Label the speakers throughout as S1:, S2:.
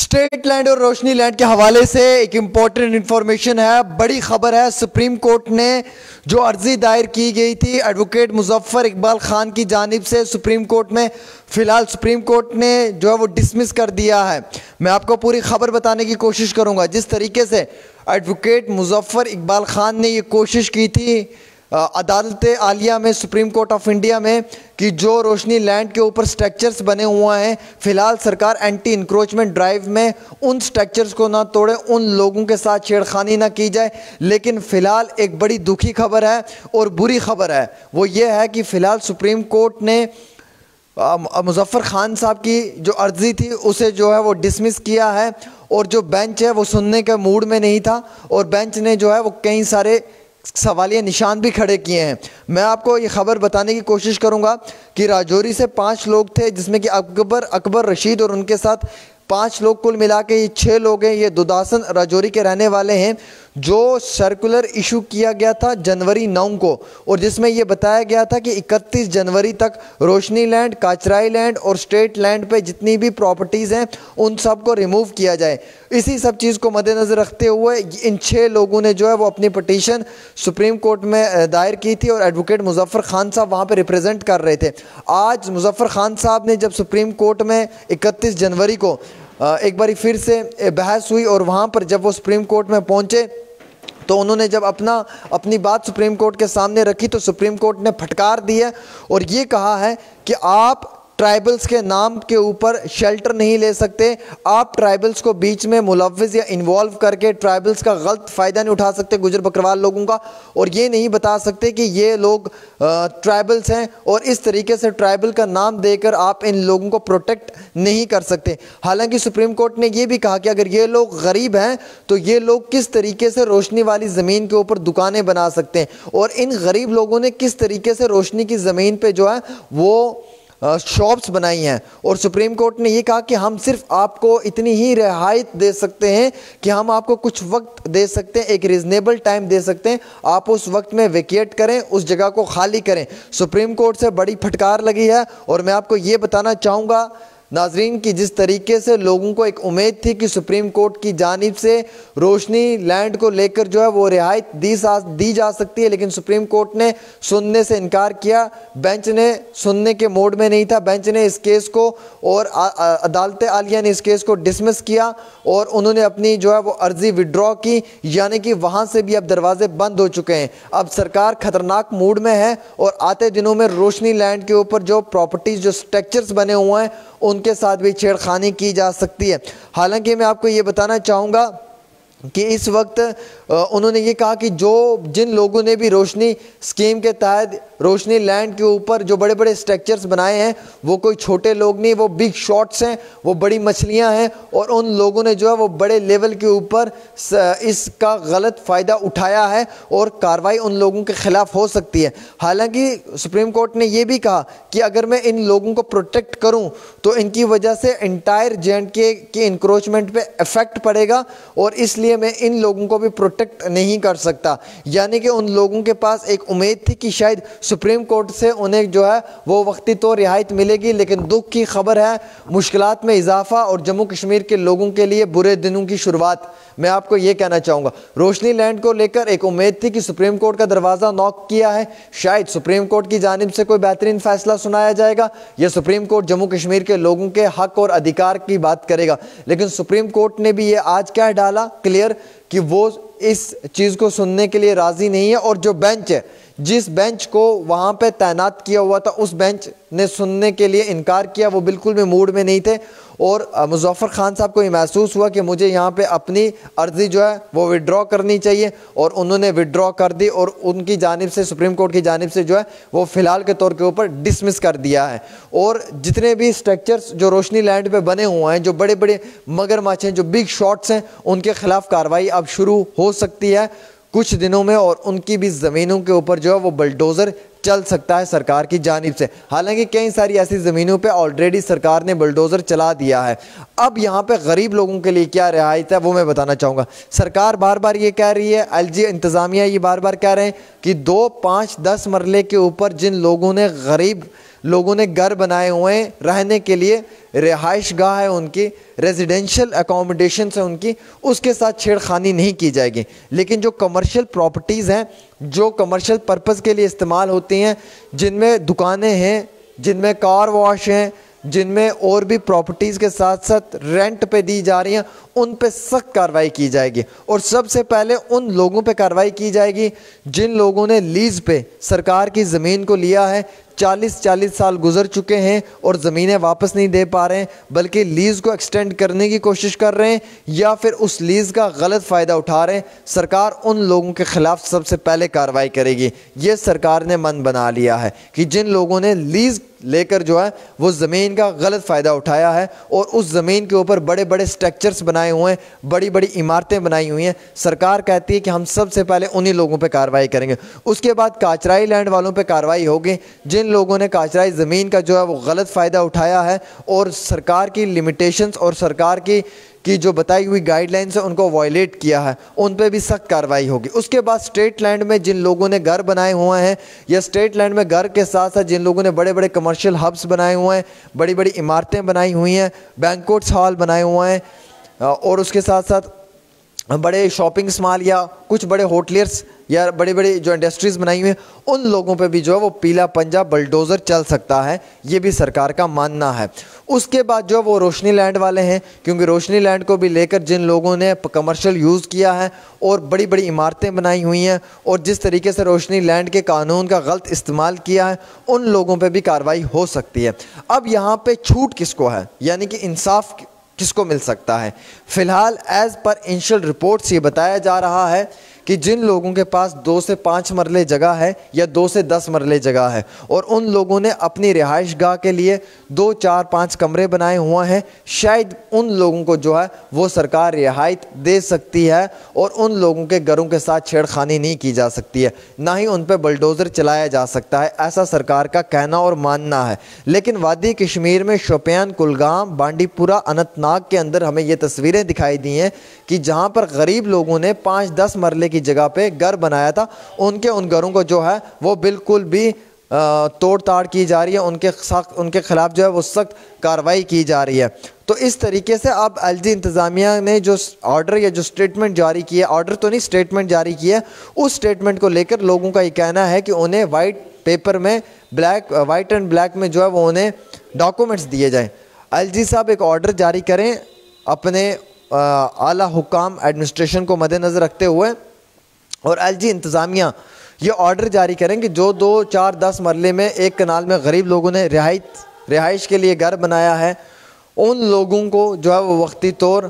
S1: State land और रोशनी land के हवाले से एक इम्पॉर्टेंट इंफॉर्मेशन है, बड़ी खबर है। सुप्रीम कोर्ट ने जो अर्जी दायर की गई थी एडवोकेट मुजफ्फर इकबाल खान की जानिब से सुप्रीम कोर्ट में, फ़िलहाल सुप्रीम कोर्ट ने जो है वो डिसमिस कर दिया है। मैं आपको पूरी खबर बताने की कोशिश करूँगा। जिस तरीके से एडवोकेट मुजफ्फर इकबाल खान ने ये कोशिश की थी अदालत आलिया में, सुप्रीम कोर्ट ऑफ इंडिया में, कि जो रोशनी लैंड के ऊपर स्ट्रक्चर्स बने हुए हैं, फ़िलहाल सरकार एंटी इंक्रोचमेंट ड्राइव में उन स्ट्रक्चर्स को ना तोड़े, उन लोगों के साथ छेड़खानी ना की जाए। लेकिन फ़िलहाल एक बड़ी दुखी खबर है और बुरी खबर है, वो ये है कि फ़िलहाल सुप्रीम कोर्ट ने मुजफ्फर खान साहब की जो अर्ज़ी थी उसे जो है वो डिसमिस किया है। और जो बेंच है वो सुनने के मूड में नहीं था और बेंच ने जो है वो कई सारे सवालिया निशान भी खड़े किए हैं। मैं आपको ये ख़बर बताने की कोशिश करूंगा कि राजौरी से 5 लोग थे, जिसमें कि अकबर रशीद और उनके साथ 5 लोग, कुल मिला के ये 6 लोग हैं। ये दुदासन राजौरी के रहने वाले हैं। जो सर्कुलर इशू किया गया था जनवरी 9 को, और जिसमें ये बताया गया था कि 31 जनवरी तक रोशनी लैंड, काचराई लैंड और स्टेट लैंड पे जितनी भी प्रॉपर्टीज़ हैं उन सब को रिमूव किया जाए। इसी सब चीज़ को मद्देनज़र रखते हुए इन 6 लोगों ने जो है वो अपनी पटिशन सुप्रीम कोर्ट में दायर की थी और एडवोकेट मुजफ्फर खान साहब वहाँ पर रिप्रेजेंट कर रहे थे। आज मुजफ्फर खान साहब ने जब सुप्रीम कोर्ट में 31 जनवरी को एक बारी फिर से बहस हुई और वहाँ पर जब वो सुप्रीम कोर्ट में पहुँचे तो उन्होंने जब अपनी बात सुप्रीम कोर्ट के सामने रखी तो सुप्रीम कोर्ट ने फटकार दी है और ये कहा है कि आप ट्राइबल्स के नाम के ऊपर शेल्टर नहीं ले सकते, आप ट्राइबल्स को बीच में मुलव्विज़ या इन्वॉल्व करके ट्राइबल्स का गलत फ़ायदा नहीं उठा सकते, गुजर बकरवाल लोगों का, और ये नहीं बता सकते कि ये लोग ट्राइबल्स हैं और इस तरीके से ट्राइबल का नाम देकर आप इन लोगों को प्रोटेक्ट नहीं कर सकते। हालांकि सुप्रीम कोर्ट ने ये भी कहा कि अगर ये लोग गरीब हैं तो ये लोग किस तरीके से रोशनी वाली ज़मीन के ऊपर दुकानें बना सकते हैं और इन गरीब लोगों ने किस तरीके से रोशनी की ज़मीन पर जो है वो शॉप्स बनाई हैं। और सुप्रीम कोर्ट ने ये कहा कि हम सिर्फ आपको इतनी ही रियायत दे सकते हैं कि हम आपको कुछ वक्त दे सकते हैं, एक रीज़नेबल टाइम दे सकते हैं, आप उस वक्त में वेकेट करें, उस जगह को खाली करें। सुप्रीम कोर्ट से बड़ी फटकार लगी है और मैं आपको ये बताना चाहूँगा नाजरीन कि जिस तरीके से लोगों को एक उम्मीद थी कि सुप्रीम कोर्ट की जानिब से रोशनी लैंड को लेकर जो है वो रियायत दी जा सकती है, लेकिन सुप्रीम कोर्ट ने सुनने से इनकार किया। बेंच ने सुनने के मोड में नहीं था। बेंच ने इस केस को और अदालत आलिया ने इस केस को डिसमिस किया और उन्होंने अपनी जो है वो अर्जी विड्रॉ की, यानी कि वहाँ से भी अब दरवाजे बंद हो चुके हैं। अब सरकार खतरनाक मूड में है और आते दिनों में रोशनी लैंड के ऊपर जो प्रॉपर्टीज़, जो स्ट्रक्चर्स बने हुए हैं उनके साथ भी छेड़खानी की जा सकती है। हालांकि मैं आपको ये बताना चाहूँगा कि इस वक्त उन्होंने ये कहा कि जिन लोगों ने भी रोशनी स्कीम के तहत रोशनी लैंड के ऊपर जो बड़े बड़े स्ट्रक्चर्स बनाए हैं वो कोई छोटे लोग नहीं, वो बिग शॉट्स हैं, वो बड़ी मछलियां हैं और उन लोगों ने जो है वो बड़े लेवल के ऊपर इसका गलत फ़ायदा उठाया है और कार्रवाई उन लोगों के ख़िलाफ़ हो सकती है। हालांकि सुप्रीम कोर्ट ने यह भी कहा कि अगर मैं इन लोगों को प्रोटेक्ट करूं तो इनकी वजह से एंटायर J&K के इंक्रोचमेंट पे इफ़ेक्ट पड़ेगा और इसलिए मैं इन लोगों को भी प्रोटेक्ट नहीं कर सकता। यानी कि उन लोगों के पास एक उम्मीद थी कि शायद सुप्रीम कोर्ट से उन्हें जो है वो वक्ती तो रियायत मिलेगी, लेकिन दुख की खबर है मुश्किलात में इजाफा और जम्मू कश्मीर के लोगों के लिए बुरे दिनों की शुरुआत। मैं आपको ये कहना चाहूँगा, रोशनी लैंड को लेकर एक उम्मीद थी कि सुप्रीम कोर्ट का दरवाज़ा नॉक किया है, शायद सुप्रीम कोर्ट की जानिब से कोई बेहतरीन फैसला सुनाया जाएगा या सुप्रीम कोर्ट जम्मू कश्मीर के लोगों के हक और अधिकार की बात करेगा। लेकिन सुप्रीम कोर्ट ने भी ये आज क्या डाला क्लियर कि वो इस चीज़ को सुनने के लिए राज़ी नहीं है और जो बेंच है, जिस बेंच को वहाँ पे तैनात किया हुआ था, उस बेंच ने सुनने के लिए इनकार किया। वो बिल्कुल भी मूड में नहीं थे और मुजफ्फर खान साहब को ये महसूस हुआ कि मुझे यहाँ पे अपनी अर्ज़ी जो है वो विड्रॉ करनी चाहिए और उन्होंने विड्रॉ कर दी और उनकी जानिब से, सुप्रीम कोर्ट की जानिब से जो है वो फ़िलहाल के तौर के ऊपर डिसमिस कर दिया है। और जितने भी स्ट्रक्चर्स जो रोशनी लैंड पे बने हुए हैं, जो बड़े बड़े मगरमच्छ हैं, जो बिग शॉट्स हैं, उनके ख़िलाफ़ कार्रवाई अब शुरू हो सकती है कुछ दिनों में और उनकी भी ज़मीनों के ऊपर जो है वो बुलडोज़र चल सकता है सरकार की जानिब से। हालांकि कई सारी ऐसी ज़मीनों पे ऑलरेडी सरकार ने बुलडोज़र चला दिया है। अब यहाँ पे गरीब लोगों के लिए क्या रियायत है वो मैं बताना चाहूँगा। सरकार बार बार ये कह रही है, LG इंतज़ामिया ये बार बार कह रहे हैं कि 2, 5, 10 मरले के ऊपर जिन लोगों ने गरीब लोगों ने घर बनाए हुए हैं रहने के लिए, रिहाइश गाह है उनकी, रेजिडेंशियल अकोमोडेशन है उनकी, उसके साथ छेड़खानी नहीं की जाएगी। लेकिन जो कमर्शियल प्रॉपर्टीज़ हैं, जो कमर्शियल पर्पज़ के लिए इस्तेमाल होती हैं, जिनमें दुकानें हैं, जिनमें कार वॉश हैं, जिनमें और भी प्रॉपर्टीज़ के साथ साथ रेंट पे दी जा रही हैं, उन पे सख्त कार्रवाई की जाएगी। और सबसे पहले उन लोगों पे कार्रवाई की जाएगी जिन लोगों ने लीज़ पे सरकार की ज़मीन को लिया है, 40 साल गुजर चुके हैं और ज़मीनें वापस नहीं दे पा रहे हैं, बल्कि लीज़ को एक्सटेंड करने की कोशिश कर रहे हैं या फिर उस लीज़ का गलत फ़ायदा उठा रहे हैं। सरकार उन लोगों के ख़िलाफ़ सबसे पहले कार्रवाई करेगी। ये सरकार ने मन बना लिया है कि जिन लोगों ने लीज़ लेकर जो है वो ज़मीन का गलत फ़ायदा उठाया है और उस ज़मीन के ऊपर बड़े बड़े स्ट्रक्चर्स बनाए हुए हैं, बड़ी बड़ी इमारतें बनाई हुई हैं, सरकार कहती है कि हम सबसे पहले उन्हीं लोगों पे कार्रवाई करेंगे। उसके बाद काचराई लैंड वालों पे कार्रवाई होगी, जिन लोगों ने काचराई ज़मीन का जो है वो गलत फ़ायदा उठाया है और सरकार की लिमिटेशंस और सरकार की जो बताई हुई गाइडलाइंस है उनको वायलेट किया है, उन पे भी सख्त कार्रवाई होगी। उसके बाद स्टेट लैंड में जिन लोगों ने घर बनाए हुए हैं या स्टेट लैंड में घर के साथ साथ जिन लोगों ने बड़े बड़े कमर्शियल हब्स बनाए हुए हैं, बड़ी बड़ी इमारतें बनाई हुई हैं, बैंक्वेट्स हॉल बनाए हुए हैं और उसके साथ साथ बड़े शॉपिंग मॉल या कुछ बड़े होटलियर्स या बड़ी बड़ी जो इंडस्ट्रीज़ बनाई हुई हैं, उन लोगों पे भी जो है वो पीला पंजा बुलडोज़र चल सकता है। ये भी सरकार का मानना है। उसके बाद जो वो रोशनी लैंड वाले हैं, क्योंकि रोशनी लैंड को भी लेकर जिन लोगों ने कमर्शियल यूज़ किया है और बड़ी बड़ी इमारतें बनाई हुई हैं और जिस तरीके से रोशनी लैंड के कानून का गलत इस्तेमाल किया है, उन लोगों पर भी कार्रवाई हो सकती है। अब यहाँ पर छूट किसको है, यानी कि इंसाफ किसको मिल सकता है? फ़िलहाल एज़ पर इनिशियल रिपोर्ट्स ये बताया जा रहा है कि जिन लोगों के पास 2 से 5 मरले जगह है या 2 से 10 मरले जगह है और उन लोगों ने अपनी रिहाइश गाह के लिए 2, 4, 5 कमरे बनाए हुए हैं, शायद उन लोगों को जो है वो सरकार रियायत दे सकती है और उन लोगों के घरों के साथ छेड़खानी नहीं की जा सकती है, ना ही उन पर बुलडोज़र चलाया जा सकता है, ऐसा सरकार का कहना और मानना है। लेकिन वादी कश्मीर में शोपियान, कुलगाम, बांडीपुरा, अनंतनाग के अंदर हमें ये तस्वीरें दिखाई दी हैं कि जहाँ पर गरीब लोगों ने 5-10 मरले की जगह पे घर बनाया था, उन घरों को जो है वो बिल्कुल भी तोड़ ताड़ की जा रही है, उनके खिलाफ जो है वो सख्त कार्रवाई की जा रही है। तो इस तरीके से अब एलजी इंतज़ामिया ने जो ऑर्डर या जो स्टेटमेंट जारी किया, ऑर्डर तो नहीं स्टेटमेंट जारी किया, उस स्टेटमेंट को लेकर लोगों का ये कहना है कि उन्हें वाइट पेपर में वाइट एंड ब्लैक में जो है वो उन्हें डॉक्यूमेंट्स दिए जाएँ। एलजी साहब एक ऑर्डर जारी करें अपने आला हुकाम एडमिनिस्ट्रेशन को मद्देनज़र रखते हुए और एलजी इंतज़ामिया ये ऑर्डर जारी करें कि जो 2, 4, 10 मरले में एक कनाल में गरीब लोगों ने रिहाइश के लिए घर बनाया है, उन लोगों को जो है वो वक्ती तौर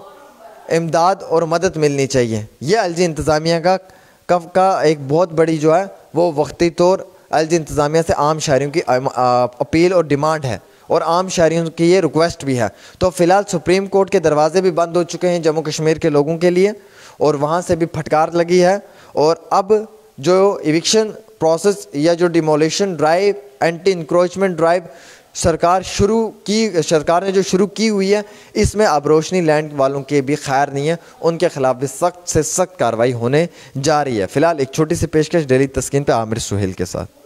S1: इमदाद और मदद मिलनी चाहिए। ये एलजी इंतज़ामिया का एक बहुत बड़ी जो है वो वक्ती तौर एलजी इंतज़ामिया से आम शहरियों की अपील और डिमांड है और आम शहरियों की ये रिक्वेस्ट भी है। तो फ़िलहाल सुप्रीम कोर्ट के दरवाजे भी बंद हो चुके हैं जम्मू कश्मीर के लोगों के लिए और वहाँ से भी फटकार लगी है और अब जो इविक्शन प्रोसेस या जो demolition drive, anti encroachment drive सरकार ने जो शुरू की हुई है, इसमें अब रोशनी लैंड वालों के भी खैर नहीं है, उनके खिलाफ भी सख्त से सख्त कार्रवाई होने जा रही है। फ़िलहाल एक छोटी सी पेशकश डेली तस्कीन पे आमिर सुहेल के साथ।